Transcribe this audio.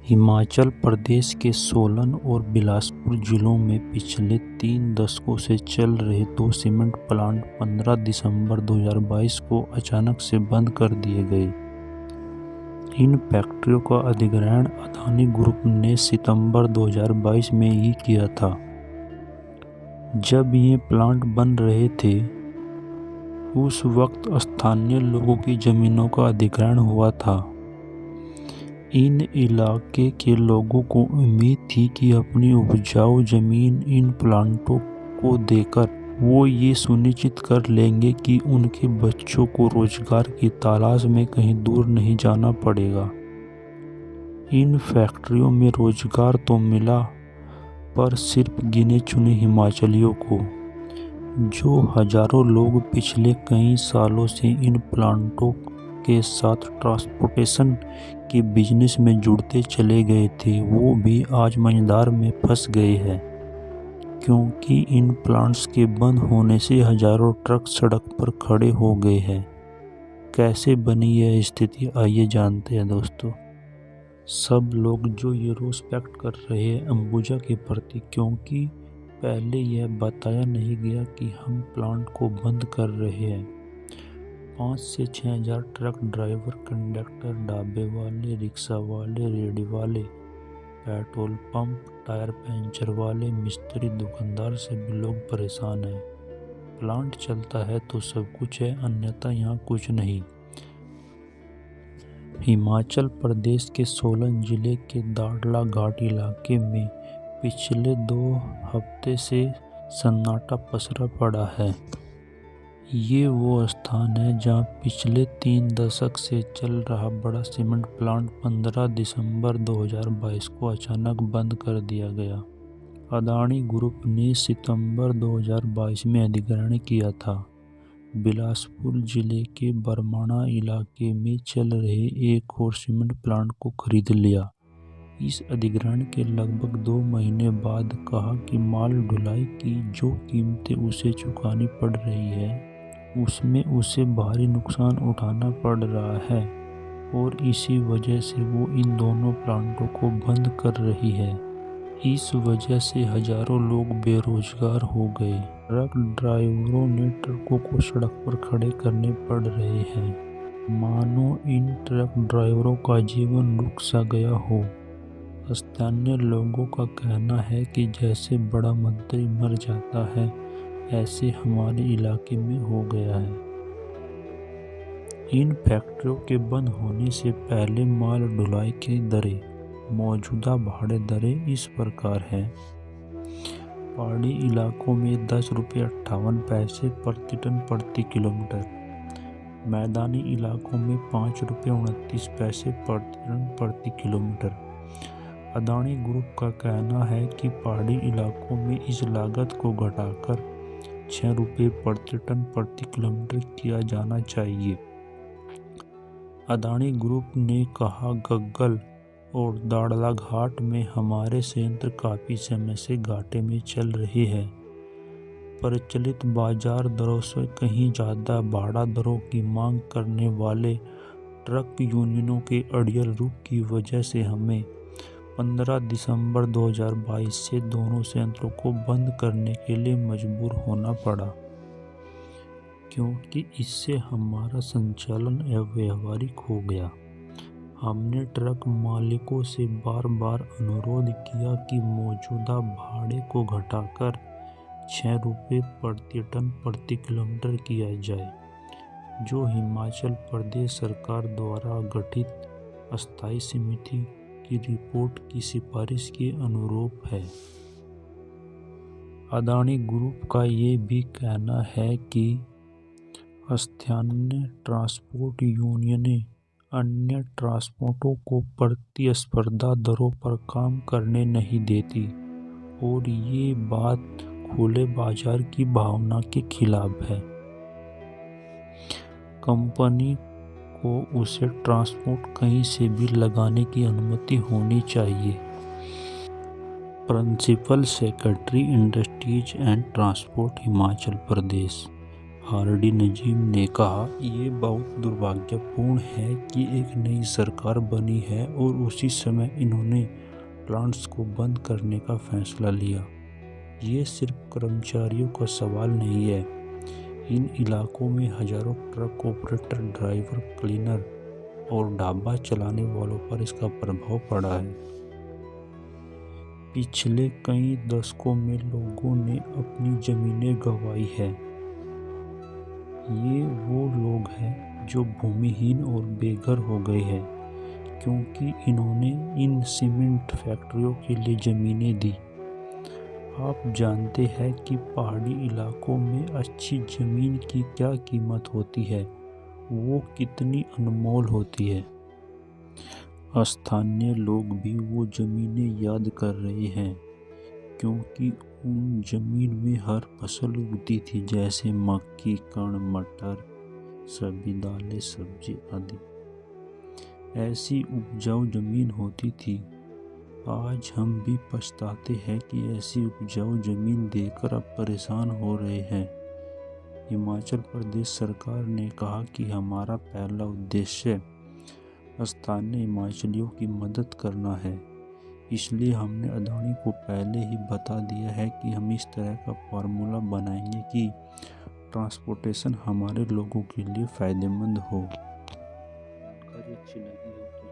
हिमाचल प्रदेश के सोलन और बिलासपुर जिलों में पिछले 3 दशकों से चल रहे 2 सीमेंट प्लांट 15 दिसंबर 2022 को अचानक से बंद कर दिए गए। इन फैक्ट्रियों का अधिग्रहण अदानी ग्रुप ने सितंबर 2022 में ही किया था। जब ये प्लांट बन रहे थे, उस वक्त स्थानीय लोगों की जमीनों का अधिग्रहण हुआ था। इन इलाके के लोगों को उम्मीद थी कि अपनी उपजाऊ जमीन इन प्लांटों को देकर वो ये सुनिश्चित कर लेंगे कि उनके बच्चों को रोजगार की तलाश में कहीं दूर नहीं जाना पड़ेगा। इन फैक्ट्रियों में रोजगार तो मिला, पर सिर्फ गिने चुने हिमाचलियों को, जो हजारों लोग पिछले कई सालों से इन प्लांटों के साथ ट्रांसपोर्टेशन के बिजनेस में जुड़ते चले गए थे, वो भी आज मझधार में फंस गए हैं, क्योंकि इन प्लांट्स के बंद होने से हजारों ट्रक सड़क पर खड़े हो गए हैं। कैसे बनी यह स्थिति, आइए जानते हैं दोस्तों। सब लोग जो ये रोष व्यक्त कर रहे हैं अंबुजा के प्रति, क्योंकि पहले यह बताया नहीं गया कि हम प्लांट को बंद कर रहे हैं। 5 से 6 हज़ार ट्रक ड्राइवर, कंडक्टर, ढाबे वाले, रिक्शा वाले, रेहड़ी वाले, पेट्रोल पंप, टायर पंचर वाले, मिस्त्री, दुकानदार सभी लोग परेशान हैं। प्लांट चलता है तो सब कुछ है, अन्यथा यहाँ कुछ नहीं। हिमाचल प्रदेश के सोलन जिले के दाड़ला घाट इलाके में पिछले 2 हफ्ते से सन्नाटा पसरा पड़ा है। ये वो स्थान है जहाँ पिछले 3 दशक से चल रहा बड़ा सीमेंट प्लांट 15 दिसंबर 2022 को अचानक बंद कर दिया गया। अदानी ग्रुप ने सितंबर 2022 में अधिग्रहण किया था। बिलासपुर जिले के बरमाणा इलाके में चल रहे एक और सीमेंट प्लांट को खरीद लिया। इस अधिग्रहण के लगभग 2 महीने बाद कहा कि माल ढुलाई की जो कीमतें उसे चुकानी पड़ रही है, उसमें उसे भारी नुकसान उठाना पड़ रहा है और इसी वजह से वो इन दोनों प्लांटों को बंद कर रही है। इस वजह से हजारों लोग बेरोजगार हो गए। ट्रक ड्राइवरों ने ट्रकों को सड़क पर खड़े करने पड़ रहे हैं, मानो इन ट्रक ड्राइवरों का जीवन रुक सा गया हो। स्थानीय लोगों का कहना है कि जैसे बड़ा मंत्री मर जाता है, ऐसे हमारे इलाके में हो गया है। इन फैक्ट्रियों के बंद होने से पहले माल ढुलाई की दरें, मौजूदा भाड़े दरें इस प्रकार हैं। पहाड़ी इलाकों में 10 रुपये 58 पैसे प्रति टन प्रति किलोमीटर, मैदानी इलाकों में 5 रुपये 29 पैसे प्रति टन प्रति किलोमीटर। अदानी ग्रुप का कहना है कि पहाड़ी इलाकों में इस लागत को घटाकर 6 रुपये प्रति टन प्रति किलोमीटर किया जाना चाहिए। अदानी ग्रुप ने कहा, गग्गल और दाड़ला घाट में हमारे संयंत्र काफ़ी समय से घाटे में चल रहे हैं। प्रचलित बाजार दरों से कहीं ज़्यादा भाड़ा दरों की मांग करने वाले ट्रक यूनियनों के अड़ियल रुख की वजह से हमें 15 दिसंबर 2022 से दोनों संयंत्रों को बंद करने के लिए मजबूर होना पड़ा, क्योंकि इससे हमारा संचालन अव्यावहारिक हो गया। हमने ट्रक मालिकों से बार बार अनुरोध किया कि मौजूदा भाड़े को घटाकर 6 रुपये प्रति टन प्रति किलोमीटर किया जाए, जो हिमाचल प्रदेश सरकार द्वारा गठित अस्थायी समिति की रिपोर्ट की सिफारिश के अनुरूप है। अदानी ग्रुप का ये भी कहना है कि स्थानीय ट्रांसपोर्ट यूनियनें अन्य ट्रांसपोर्टों को प्रतिस्पर्धा दरों पर काम करने नहीं देती और ये बात खुले बाजार की भावना के खिलाफ है। कंपनी को उसे ट्रांसपोर्ट कहीं से भी लगाने की अनुमति होनी चाहिए। Principal secretary industries and transport Himachal Pradesh RD Nazim ने कहा, ये बहुत दुर्भाग्यपूर्ण है कि एक नई सरकार बनी है और उसी समय इन्होंने प्लांट्स को बंद करने का फैसला लिया। ये सिर्फ कर्मचारियों का सवाल नहीं है। इन इलाकों में हजारों ट्रक ऑपरेटर, ड्राइवर, क्लीनर और ढाबा चलाने वालों पर इसका प्रभाव पड़ा है। पिछले कई दशकों में लोगों ने अपनी जमीनें गंवाई है। ये वो लोग हैं जो भूमिहीन और बेघर हो गए हैं क्योंकि इन्होंने इन सीमेंट फैक्ट्रियों के लिए ज़मीनें दी। आप जानते हैं कि पहाड़ी इलाकों में अच्छी ज़मीन की क्या कीमत होती है, वो कितनी अनमोल होती है। स्थानीय लोग भी वो ज़मीनें याद कर रहे हैं क्योंकि उन ज़मीन में हर फसल उगती थी, जैसे मक्की, कण, मटर, सभी दालें, सब्जी आदि। ऐसी उपजाऊ ज़मीन होती थी। आज हम भी पछताते हैं कि ऐसी उपजाऊ ज़मीन देखकर अब परेशान हो रहे हैं। हिमाचल प्रदेश सरकार ने कहा कि हमारा पहला उद्देश्य स्थानीय हिमाचलियों की मदद करना है, इसलिए हमने अदानी को पहले ही बता दिया है कि हम इस तरह का फार्मूला बनाएंगे कि ट्रांसपोर्टेशन हमारे लोगों के लिए फ़ायदेमंद हो। जानकारी अच्छी लगी हो तो